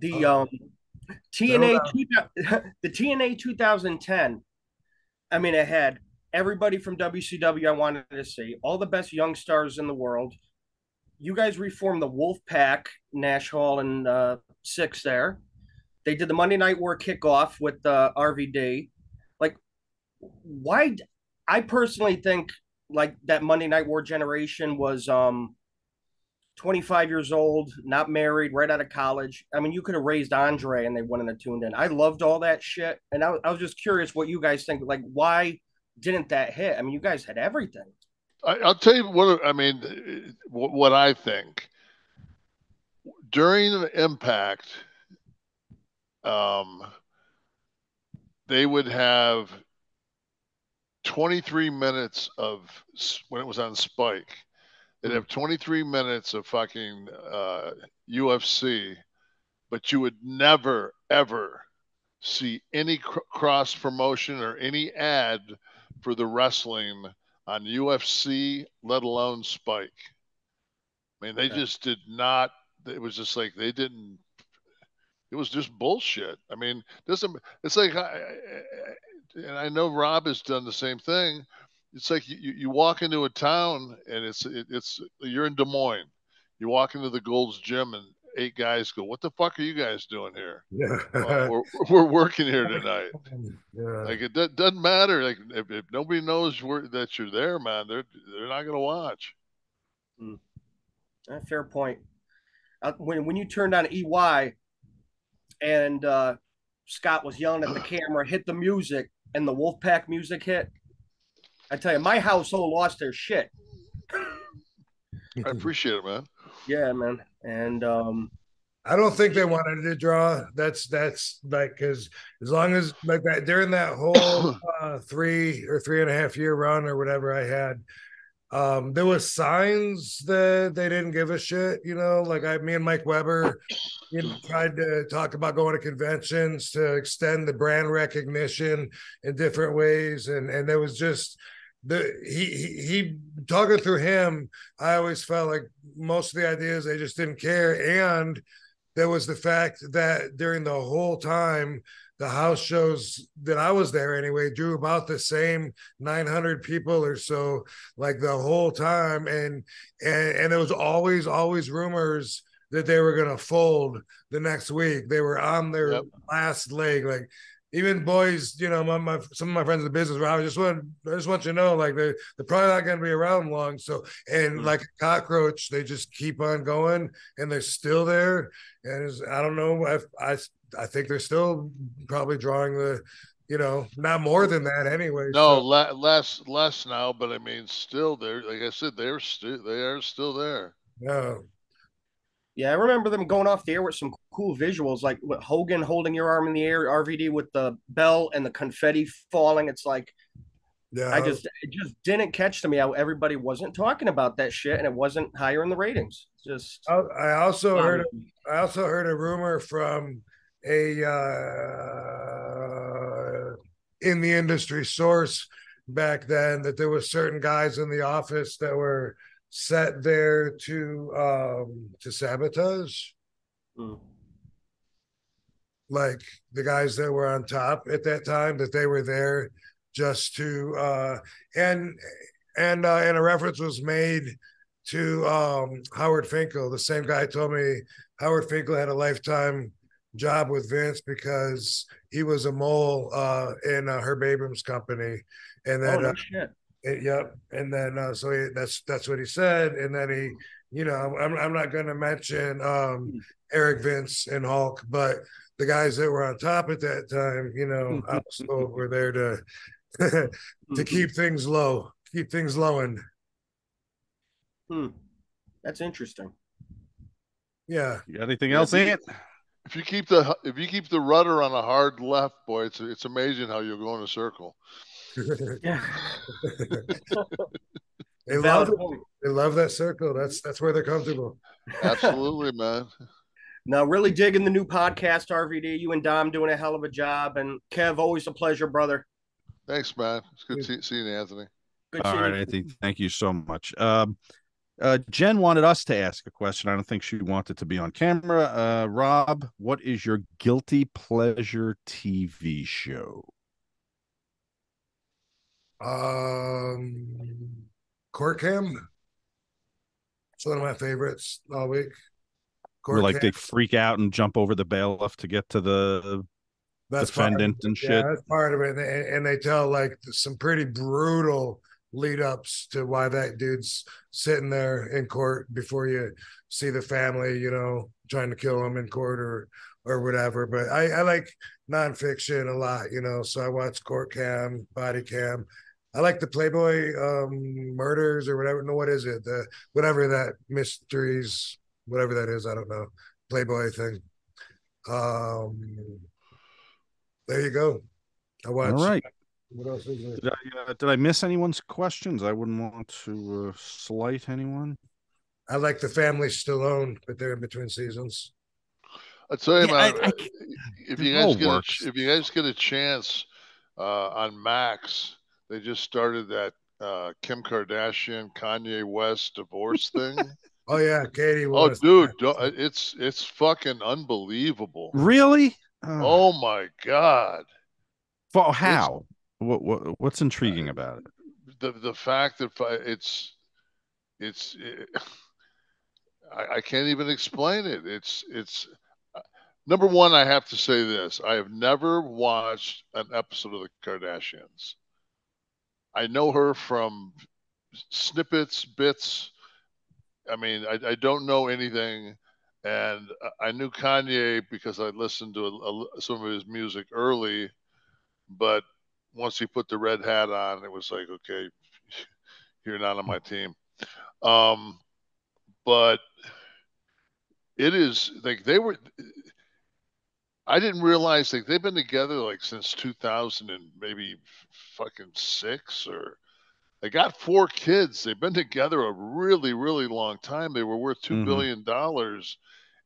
The Uh, settle TNA down. two, the TNA 2010. I mean, it had everybody from WCW I wanted to see, all the best young stars in the world. You guys reformed the Wolf Pack, Nash Hall and Six there. They did the Monday Night War kickoff with RVD. Like, why? I personally think like that Monday Night War generation was 25 years old, not married, right out of college. I mean, you could have raised Andre and they wouldn't have tuned in. I loved all that shit. And I was just curious what you guys think. Like, why didn't that hit? I mean, you guys had everything. I'll tell you what I mean. What I think during the Impact, um, they would have 23 minutes of when it was on Spike. They'd Mm, have 23 minutes of fucking UFC, but you would never ever see any cross promotion or any ad for the wrestling on UFC, let alone Spike. I mean, they okay. just did not. It was just like they didn't. It was just bullshit. I mean, doesn't it's like, and I know Rob has done the same thing. It's like you walk into a town and it's you're in Des Moines. You walk into the Gold's Gym and eight guys go, "What the fuck are you guys doing here?" Well, Yeah. we're working here tonight. Yeah. Like it doesn't matter. Like if nobody knows that you're there, man, they're not gonna watch. Mm, fair point. When you turned on EY and Scott was yelling at the camera, hit the music, and the Wolfpack music hit, I tell you, my household lost their shit. I appreciate it, man. Yeah, man. And I don't think they wanted to draw. That's like because as long as like that during that whole 3 or 3.5 year run or whatever I had, there was signs that they didn't give a shit. Like me and Mike Weber, tried to talk about going to conventions to extend the brand recognition in different ways, and there was just he talking through him. I always felt like most of the ideas they just didn't care, and there was the fact that during the whole time the house shows that I was there anyway drew about the same 900 people or so, like the whole time, and there was always rumors that they were going to fold the next week. They were on their Yep. last leg. Like even boys, some of my friends in the business, I just want you to know, like they're probably not going to be around long. So, and mm, like a cockroach, they just keep on going, and they're still there. And I don't know if I think they're still probably drawing not more than that anyway. No, So less now, but I mean, still there. Like I said, they are still there. yeah, yeah, I remember them going off the air with some cool visuals, like with Hogan holding your arm in the air, RVD with the bell and the confetti falling. It's like yeah. it just didn't catch to me how everybody wasn't talking about that shit, and it wasn't higher in the ratings. Just I also heard bothered me. I also heard a rumor from a in the industry source back then that there was certain guys in the office that were set there to sabotage, Mm. like the guys that were on top at that time, that they were there just to and and a reference was made to Howard Finkel. The same guy told me Howard Finkel had a lifetime job with Vince because he was a mole in Herb Abrams' company, and Oh then no shit. yep, and then that's what he said, and then I'm not going to mention Mm. Eric Vince and Hulk, but the guys that were on top at that time, also were there to to keep things low, keep things low, and Hmm. That's interesting. yeah. You got anything Yeah, else, Ant? if you keep the rudder on a hard left, boy, it's amazing how you'll go in a circle. Yeah. They love Valid it. point. They love that circle. That's where they're comfortable. Absolutely, man. Now, really digging the new podcast, RVD. You and Dom doing a hell of a job. And Kev, always a pleasure, brother. Thanks, man. It's good seeing you, Anthony. Good All seeing right, you. Anthony. Thank you so much. Jen wanted us to ask a question. I don't think she wanted to be on camera. Rob, what is your guilty pleasure TV show? Court Cam. It's one of my favorites all week. Where Court like Cam. they freak out and jump over the bailiff to get to the That's defendant and shit. Yeah, that's part of it. And they tell like some pretty brutal lead ups to why that dude's sitting there in court before you see the family, trying to kill him in court or whatever. But I like nonfiction a lot, so I watch Court Cam, Body Cam. I like the Playboy murders or whatever. No, what is it? The whatever that mysteries, whatever that is, I don't know. Playboy thing. There you go. I watched. All right. What else is there? Did I miss anyone's questions? I wouldn't want to slight anyone. I like the Family Stallone, but they're in between seasons. I'll tell you, man. If you guys get a chance on Max, they just started that Kim Kardashian, Kanye West divorce thing. Oh yeah, Katie. Oh, dude, it's fucking unbelievable. Really? Oh my god. Well, how? What's intriguing about it? The fact that I can't even explain it. It's number one. I have to say this: I have never watched an episode of the Kardashians. I know her from snippets, bits. I mean, I don't know anything. And I knew Kanye because I listened to some of his music early, but once he put the red hat on, it was like, okay, you're not on my team. But it is like I didn't realize like they've been together like since 2000 and maybe fucking 6 or. They got 4 kids. They've been together a really, really long time. They were worth $2 billion.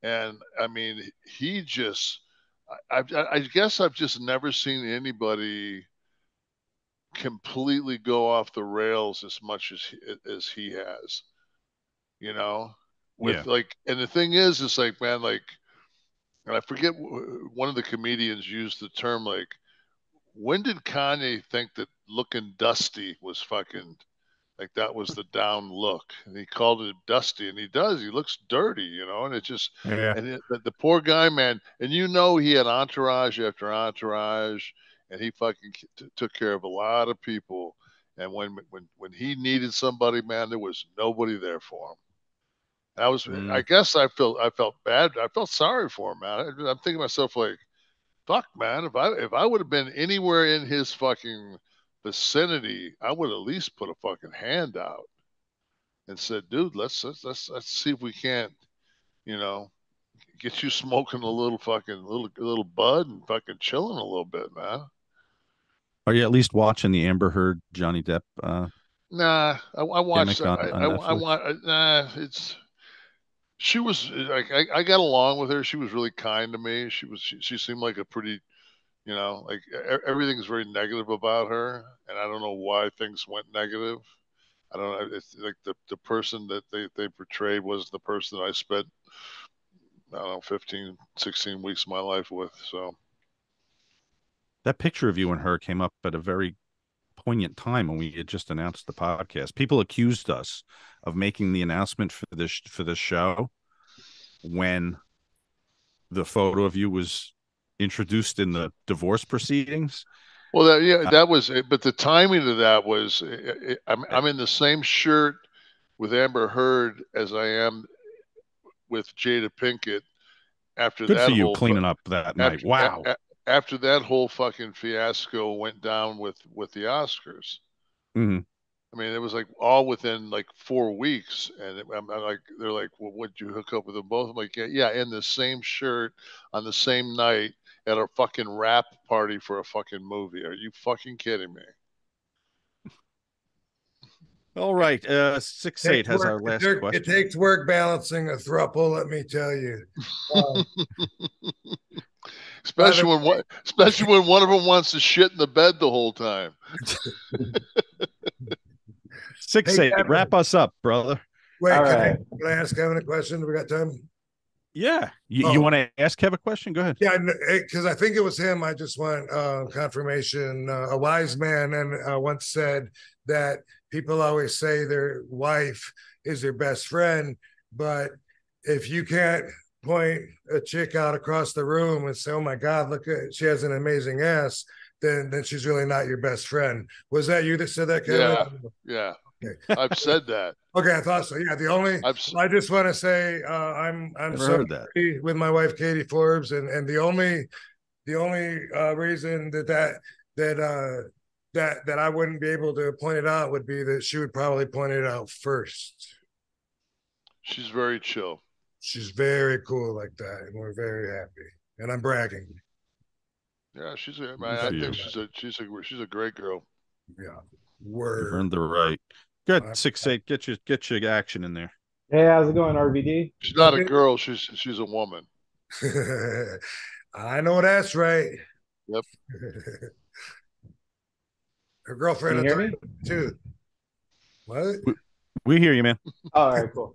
And I mean, he just, I guess I've just never seen anybody completely go off the rails as much as he has, with like, and the thing is like, man, like, and I forget one of the comedians used the term like, when did Kanye think that looking dusty was fucking like that was the down look? And he called it dusty, and he does. He looks dirty, and it just and the poor guy, man. And he had entourage after entourage, and he fucking took care of a lot of people. And when he needed somebody, man, there was nobody there for him. I guess I felt bad. I felt sorry for him, man. I'm thinking to myself like, fuck, man, if I would have been anywhere in his fucking vicinity, I would at least put a fucking hand out and said, dude, let's see if we can't, get you smoking a little fucking little bud and fucking chilling a little bit, man. Are you at least watching the Amber Heard Johnny Depp? Nah, I watched. It's. She was like I got along with her. She was really kind to me. She seemed like a pretty, like everything's very negative about her, and I don't know why things went negative. I don't know. It's like the person that they portrayed was the person that I spent, I don't know, 15, 16 weeks of my life with. So that picture of you and her came up at a very poignant time when we had just announced the podcast. People accused us of making the announcement for this show when the photo of you was introduced in the divorce proceedings. Well, that was it. But the timing of that was I'm in the same shirt with Amber Heard as I am with Jada Pinkett. After Good that, for you cleaning up that night. Wow. After that whole fucking fiasco went down with the Oscars. Mm-hmm. I mean, it was like all within like 4 weeks, and I'm like, they're like, well, would you hook up with them both? I'm like, yeah, in the same shirt on the same night at a fucking rap party for a fucking movie. Are you fucking kidding me? All right, 6-8 has our last question. It takes work balancing a throuple, let me tell you. Especially when one of them wants to shit in the bed the whole time. 6-8, wrap us up, brother. Wait, All can right. I ask Kevin a question? Do we got time? Yeah. You want to ask Kev a question? Go ahead. Yeah, because I think it was him. I just want confirmation. A wise man and once said that people always say their wife is their best friend, but if you can't point a chick out across the room and say, "Oh my God, look at she has an amazing ass," then she's really not your best friend. Was that you that said that, Kevin? Yeah. Okay. I've said that. Okay, I thought so. Yeah, I just want to say I'm Never so heard that. happy with my wife Katie Forbes, and the only reason that I wouldn't be able to point it out would be that she would probably point it out first. She's very chill. She's very cool like that, and we're very happy. And I'm bragging. Yeah, I think she's a great girl. Yeah, You've word. earned the right. Good 6'8". Get your action in there. Hey, how's it going, RVD? She's not a girl. She's a woman. I know that's right. Yep. Her girlfriend Can you hear me? too. What? We hear you, man. Oh, all right, cool.